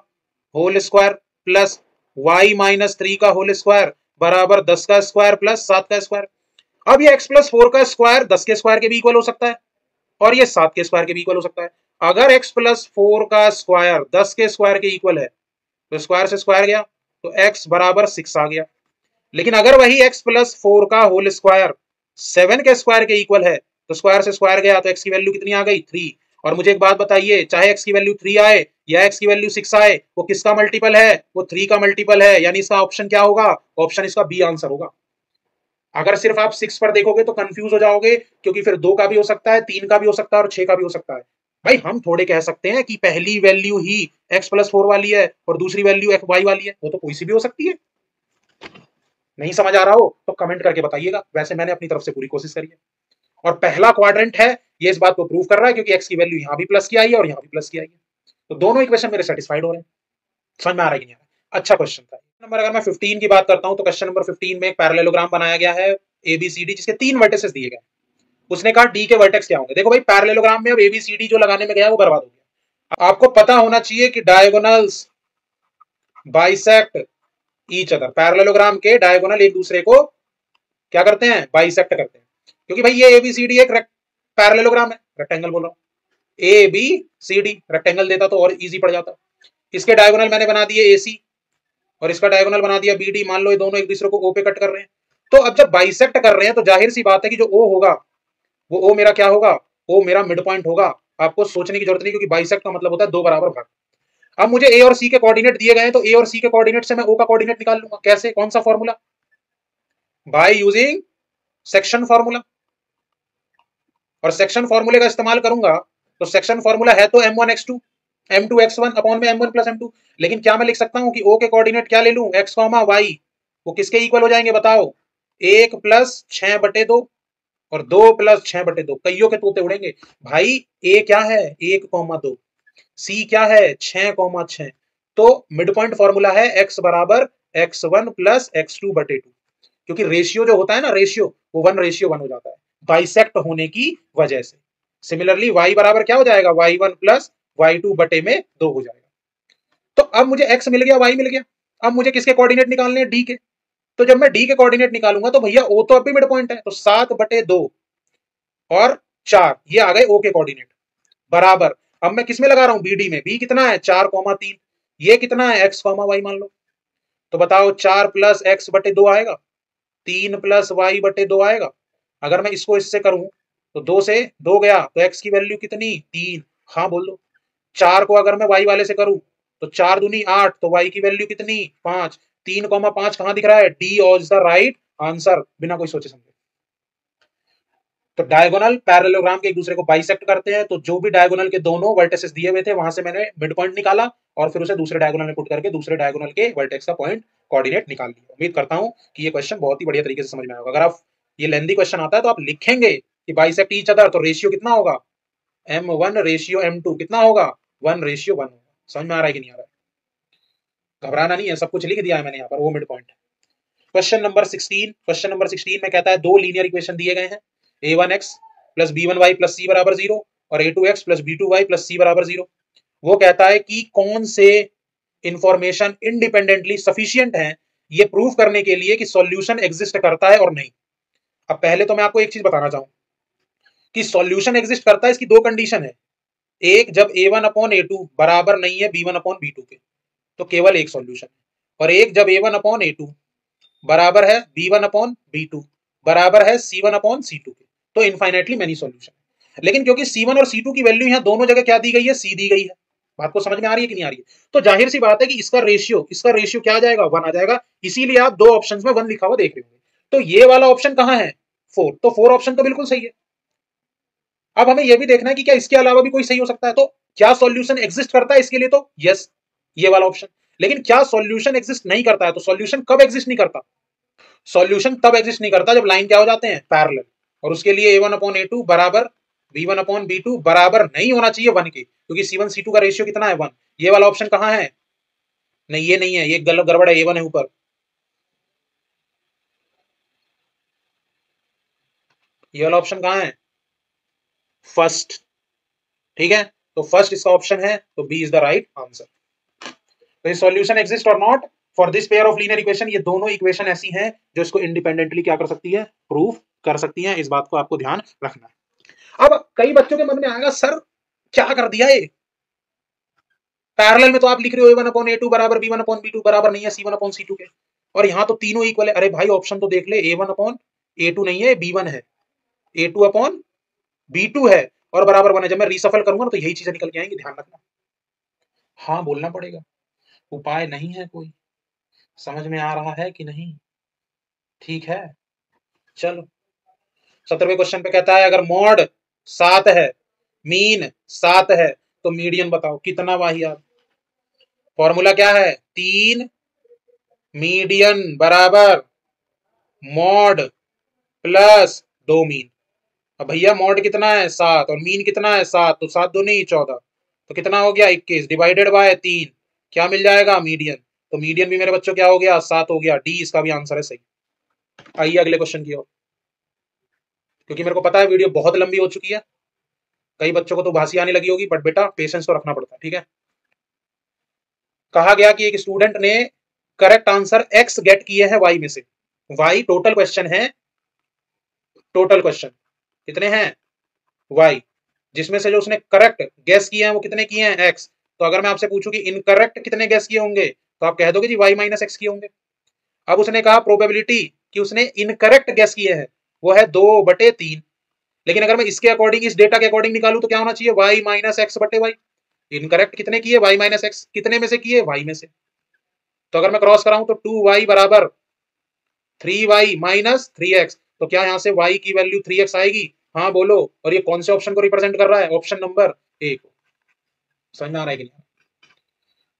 whole square plus Y minus 3 का होल स्क्वायर बराबर 10 का स्क्वायर प्लस 7 का स्क्वायर। अब ये एक्स प्लस 4 का स्क्वायर 10 के स्क्वायर के भी इक्वल हो सकता है और ये 7 के स्क्वायर के भी इक्वल हो सकता है। अगर एक्स प्लस 4 का स्क्वायर 10 के स्क्वायर के इक्वल है तो स्क्वायर से स्क्वायर गया तो एक्स बराबर 6 आ गया। लेकिन अगर वही एक्स प्लस 4 का होल स्क्वायर 7 के स्क्वायर के इक्वल है तो स्क्वायर से स्क्वायर गया तो एक्स की वैल्यू कितनी आ गई 3। और मुझे एक बात बताइए, चाहे एक्स की वैल्यू 3 आए या एक्स की वैल्यू 6 आए, वो किसका मल्टीपल है, वो 3 का मल्टीपल है। यानी इसका ऑप्शन क्या होगा, ऑप्शन इसका बी आंसर होगा। अगर सिर्फ आप 6 पर देखोगे तो कंफ्यूज हो जाओगे, क्योंकि फिर 2 का भी हो सकता है, 3 का भी हो सकता है और 6 का भी हो सकता है। भाई हम थोड़े कह सकते हैं कि पहली वैल्यू ही एक्स प्लस 4 वाली है और दूसरी वैल्यू एक्स वाई वाली है, वो तो कोई सी भी हो सकती है। नहीं समझ आ रहा हो तो कमेंट करके बताइएगा, वैसे मैंने अपनी तरफ से पूरी कोशिश करी है। और पहला क्वाड्रेंट है, ये इस बात को प्रूव कर रहा है क्योंकि एक्स की वैल्यू यहां भी प्लस की आई है और यहां भी प्लस की आई है, तो दोनों इक्वेशन मेरे सेटिस्फाइड हो रहे हैं। समझ में आ रहा है कि नहीं आ रहा? अच्छा क्वेश्चन था नंबर। अगर मैं 15 की बात करता हूं तो क्वेश्चन नंबर 15 में एक पैरेललोग्राम बनाया गया है एबीसीडी, जिसके 3 वर्टिसेस दिए गए। उसने कहा डी के वर्टेक्स क्या होंगे। देखो भाई पैरेललोग्राम में अब एबीसीडी जो लगाने में गया वो बर्बाद हो गया। आपको पता होना चाहिए कि diagonals bisect each other, parallelogram के डायगोनल एक दूसरे को क्या करते हैं, बाइसेक्ट करते हैं। क्योंकि भाई ये एबीसीडी एक पैरेललोग्राम है, रेक्टेंगल बोल रहा हूं, A B C D rectangle देता तो और इजी पड़ जाता। इसके डायगोनल मैंने बना दिए एसी और इसका डायगोनल बना दिया बीडी। मान लो ये दोनों एक दूसरे को ओ पे कट कर रहे हैं, तो अब जब बाइसेक्ट कर रहे हैं तो जाहिर सी बात है कि जो ओ होगा वो ओ मेरा क्या होगा, ओ मेरा मिड पॉइंट होगा। आपको सोचने की जरूरत नहीं, क्योंकि बाइसेक्ट का मतलब होता है दो बराबर भाग। अब मुझे ए और सी के कोऑर्डिनेट दिए गए हैं, तो ए और सी के कोऑर्डिनेट से मैं ओ का कोऑर्डिनेट निकाल लूंगा। कैसे, कौन सा formula, by using section formula. और सेक्शन फॉर्मूले का इस्तेमाल करूंगा तो सेक्शन फॉर्मूला है तो m1x2 m2x1 अपॉन में m1 प्लस m2। लेकिन क्या मैं लिख सकता हूं कि o के कोऑर्डिनेट क्या ले लूं, x, y, वो किसके इक्वल हो जाएंगे बताओ, 1 प्लस 6/2 और 2 प्लस 6/2। कईयों के तोते उड़ेंगे भाई। a क्या है 1,2, c क्या है 6,6। तो मिड पॉइंट फॉर्मूला है x बराबर x1 प्लस x2/2, क्योंकि रेशियो जो होता है ना, रेशियो वो 1:1 हो जाता है बाइसेक्ट होने की वजह से। सिमिलरली y बराबर क्या हो जाएगा, y1 प्लस y2/2 हो जाएगा। तो अब मुझे x मिल गया, y मिल गया। अब मुझे किसके कोऑर्डिनेट निकालने हैं, d के। तो जब मैं d के कोऑर्डिनेट निकालूंगा तो भैया o तो अब भी मिड पॉइंट है, तो 7/2 और 4 ये आ गए o के कोऑर्डिनेट बराबर। अब मैं किसमें लगा रहा हूं, bd में। b कितना है 4,3, ये कितना है x, y मान लो। तो बताओ 4 प्लस x/2 आएगा, 3 प्लस y/2 आएगा। अगर मैं इसको इससे करूं तो 2 से 2 गया तो x की वैल्यू कितनी 3, हाँ बोल दो। 4 को अगर मैं y वाले से करूं तो 4 दूनी 8, तो y की वैल्यू कितनी 5। 3,5 कहां दिख रहा है, D is the right answer, बिना कोई सोचे समझे। तो डायगोनल पैरेललोग्राम के एक दूसरे को बाइसेक्ट करते हैं, तो जो भी डायगोनल के दोनों वर्टिसेस दिए हुए थे वहां से मैंने मिड पॉइंट निकाला और फिर उसे दूसरे डायगोनल में पुट करके दूसरे डायगोनल के वर्टेक्स का पॉइंट कोऑर्डिनेट निकाल लिया। उम्मीद करता हूं कि ये क्वेश्चन बहुत ही बढ़िया तरीके से समझ में आएगा। अगर आप ये लेंथी क्वेश्चन आता है तो आप लिखेंगे कि बाइसेक्ट ईच अदर, तो रेशियो कितना होगा m1:m2 कितना होगा 1:1 होगा। समझ में आ रहा है कि नहीं आ रहा है, घबराना नहीं है, सब कुछ लिख दिया है मैंने यहाँ पर, वो मिड पॉइंट। क्वेश्चन नंबर 16 में कहता है दो लीनियर इक्वेशन दिए गए हैं, a1x plus b1y plus c बराबर 0 और a2x plus b2y plus c बराबर 0। वो कहता है कि कौन से इंफॉर्मेशन इंडिपेंडेंटली सफिशिएंट है ये प्रूव करने के लिए कि सॉल्यूशन एग्जिस्ट करता है और नहीं। अब पहले तो मैं आपको एक चीज बताना चाहूं कि सॉल्यूशन एग्जिस्ट करता है, इसकी दो कंडीशन है। एक, जब a1/a2 बराबर नहीं है b1/b2 के, तो केवल एक सॉल्यूशन है। और एक, जब a1/a2 बराबर है b1/b2 बराबर है c1/c2 के, तो इनफाइनाइटली मेनी सॉल्यूशन। लेकिन क्योंकि c1 और c2 की वैल्यू यहां दोनों जगह क्या दी गई है, c दी गई है, बात को समझ में आ रही है कि नहीं आ रही है? तो जाहिर सी बात है कि इसका रेशियो क्या आ जाएगा, 1 आ जाएगा। इसीलिए आप दो ऑप्शन में 1 लिखा हुआ देख रहे होंगे। तो ये वाला ऑप्शन कहां है, 4, तो 4 ऑप्शन तो बिल्कुल सही है। अब हमें यह भी देखना है कि क्या इसके अलावा भी कोई सही हो सकता है, तो क्या सॉल्यूशन एग्जिस्ट करता है इसके लिए, तो यस, ये वाला ऑप्शन। लेकिन क्या सॉल्यूशन एग्जिस्ट नहीं करता है, तो सॉल्यूशन कब एग्जिस्ट नहीं करता, सॉल्यूशन तब एग्जिस्ट नहीं करता जब लाइन क्या हो जाते हैं, पैरेलल। और उसके लिए a1/a2 बराबर b1/b2 बराबर नहीं होना चाहिए 1 के, क्योंकि c1 c2 का रेशियो कितना है, 1। ये वाला ऑप्शन कहां है, नहीं ये नहीं है, ये गलत गड़बड़ है, a1 है ऊपर, ये वाला ऑप्शन कहां है, फर्स्ट। ठीक है, तो फर्स्ट इसका ऑप्शन है, तो B is the right answer. तो ये सॉल्यूशन एग्जिस्ट और not for this pair of linear equation, ये दोनों इक्वेशन ऐसी हैं जो इसको इंडिपेंडेंटली क्या कर सकती है, प्रूव कर सकती हैं। इस बात को आपको ध्यान रखना है। अब कई बच्चों के मन में आएगा, सर क्या कर दिया ये, पैरेलल में तो आप लिख रहे हो a1/a2 बराबर b1/b2 बराबर नहीं है c1/c2 के, और यहां तो तीनों इक्वल है। अरे भाई ऑप्शन तो देख ले, a1/a2 नहीं है, b1 है, a2/b2 है, और बराबर 1 है। जब मैं रीसफल करूंगा ना तो यही चीजें निकल के आएंगी, ध्यान रखना। हाँ बोलना पड़ेगा, उपाय नहीं है कोई, समझ में आ रहा है कि नहीं, ठीक है। चलो 17वें क्वेश्चन पे कहता है, अगर मॉड 7 है, मीन 7 है, तो मीडियन बताओ कितना वाहियात। फॉर्मूला क्या है, 3 मीडियन बराबर मॉड प्लस 2 मीन। अब भैया मॉड कितना है 7 और मीन कितना है 7, तो 7 दूनी 14, तो कितना हो गया 21 डिवाइडेड बाय 3, क्या मिल जाएगा, मीडियन। तो मीडियन भी मेरे बच्चों क्या हो गया, 7 हो गया। डी इसका भी आंसर है सही। आइए अगले क्वेश्चन की ओर, क्योंकि मेरे को पता है वीडियो बहुत लंबी हो चुकी है, कई बच्चों को तो भांसी आने लगी होगी, बट बेटा पेशेंस तो रखना पड़ता है, ठीक है। कहा गया कि एक स्टूडेंट ने करेक्ट आंसर एक्स गेट किए हैं वाई में से, वाई टोटल क्वेश्चन है, टोटल क्वेश्चन कितने हैं, वाई, जिसमें से जो उसने करेक्ट गेस किए हैं वो कितने किए हैं, एक्स। तो अगर मैं आपसे पूछूं कि इनकरेक्ट कितने गेस किए होंगे, तो आप कह दोगे जी वाई माइनस एक्स किए होंगे। अब उसने कहा प्रोबेबिलिटी कि उसने इनकरेक्ट गेस किए हैं वो है 2/3, लेकिन अगर मैं इसके अकॉर्डिंग, इस डेटा के अकॉर्डिंग निकालू तो क्या होना चाहिए, वाई माइनस एक्स बटे वाई। इनकरेक्ट कितने किए, वाई माइनस एक्स, कितने में से किए, वाई में से। तो अगर मैं क्रॉस कराऊं तो 2y बराबर 3y माइनस 3x, तो क्या यहां से y की वैल्यू 3x आएगी, हाँ बोलो। और ये कौन से ऑप्शन को रिप्रेजेंट कर रहा है, ऑप्शन नंबर ए को। समझ में आ रहा है कि नहीं,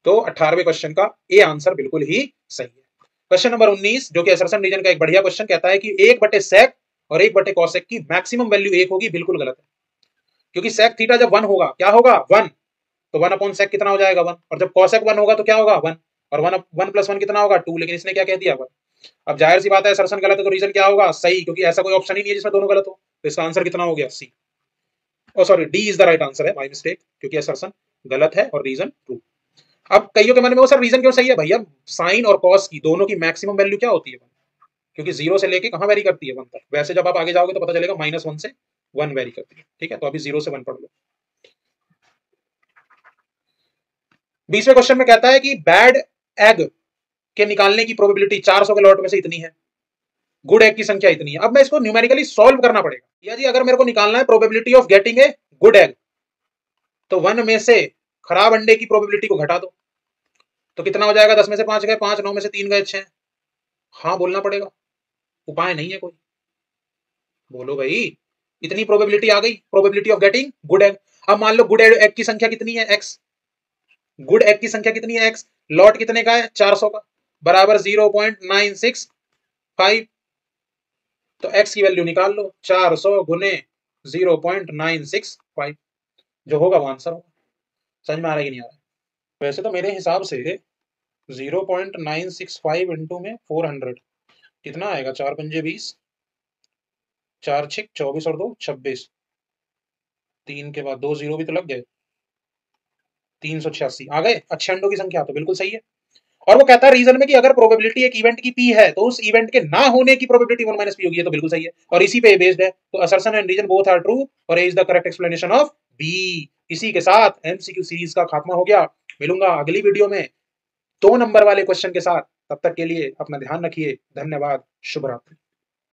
तो 18वें क्वेश्चन का ए आंसर बिल्कुल ही सही है। क्वेश्चन नंबर 19 जो कि असर्शन रीजन का एक बढ़िया क्वेश्चन, कहता है कि 1/sec और 1/cosec की मैक्सिमम वैल्यू 1 होगी, बिल्कुल गलत है। क्योंकि sec थीटा जब 1 होगा, क्या होगा 1, तो 1/sec कितना हो जाएगा 1, और जब cosec 1 होगा तो क्या होगा 1, और 1 + 1 कितना होगा 2, लेकिन इसने क्या कह दिया 1। अब जाहिर सी बात है असर्शन गलत है तो रीजन क्या होगा, सही, क्योंकि ऐसा कोई ऑप्शन ही नहीं है जिसमें दोनों गलत हो। तो इसका आंसर कितना हो गया, सी, और sorry D is the right answer है, माय मिस्टेक, क्योंकि असर्शन गलत है और रीजन ट्रू। अब कईयों के मन में वो सर रीजन क्यों सही है, भैया साइन और कॉस की दोनों की मैक्सिमम वैल्यू क्या होती है, क्योंकि 0 से लेके कहां वेरी करती है 1 तक। वैसे जब आप आगे जाओगे तो पता चलेगा -1 से 1 वेरी करती है, ठीक है। तो अभी 0 से 1 पढ़ लो। 20वें क्वेश्चन में कहता है कि बैड एग के निकालने की प्रोबेबिलिटी 400 के लॉट में से इतनी है, गुड एग की संख्या इतनी है। अब मैं इसको न्यूमेरिकली सॉल्व करना पड़ेगा। या जी अगर मेरे को निकालना है probability of getting a good egg, तो 1 में से खराब अंडे की प्रोबेबिलिटी को घटा दो, तो कितना हो जाएगा, 10 में से 5 गए 5, 9 में से 3 गए 6। हाँ बोलना पड़ेगा, उपाय नहीं है कोई, बोलो भाई। इतनी प्रोबेबिलिटी आ गई, probability of getting good egg. अब मान लो गुड एग की संख्या कितनी है, एक्स, गुड एग की संख्या कितनी है एक्स, लॉट कितने का है 400 का, बराबर 0.965, तो एक्स की वैल्यू निकाल लो, 400 गुने 0.965, जो होगा वो आंसर होगा। समझ में आ रहा है कि नहीं आ रहा है? वैसे तो मेरे हिसाब से 0.965 इंटू में 400 कितना आएगा, 4 पंजे 20, 4 6 24 और 2 26, 3 के बाद 2 0 भी तो लग गए, 386 आ गए। अच्छे अंडों की संख्या तो बिल्कुल सही है। और वो कहता है रीजन में कि अगर प्रोबेबिलिटी एक इवेंट की पी है तो उस इवेंट के ना होने की प्रोबेबिलिटी 1 - p होगी, है तो बिल्कुल सही है, और इसी पे बेस्ड है। तो assertion and reason both are true और A is the correct explanation of B. इसी के साथ एमसीक्यू सीरीज का खात्मा हो गया। मिलूंगा अगली वीडियो में 2 नंबर वाले क्वेश्चन के साथ, तब तक के लिए अपना ध्यान रखिए, धन्यवाद, शुभ रात्रि।